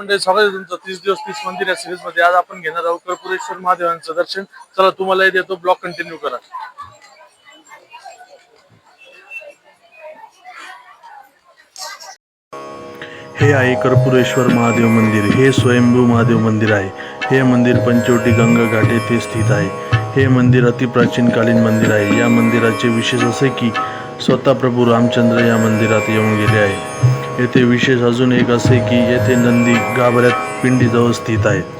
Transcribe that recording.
मंडळी, स्वागत आहे तुमचं 30 दिवस 30 मंदिर या सिरीज मध्ये. आज आपण घेणार आहोत कर्पूरेश्वर महादेवांचं दर्शन. चला तुम्हालाही देतो, ब्लॉग कंटिन्यू करा. हे आहे कर्पूरेश्वर महादेव मंदिर. हे स्वयंभू महादेव मंदिर आहे. हे मंदिर पंचवटी गंगा घाट येथे स्थित आहे. हे मंदिर अतिप्राचीन कालीन मंदिर आहे. या मंदिराचे विशेष असे की स्वतः प्रभू रामचंद्र या मंदिरात येऊन गेले आहे. येथे विशेष अजून एक असे की येथे नंदी गाभाऱ्यात पिंडीजवळ स्थित आहेत.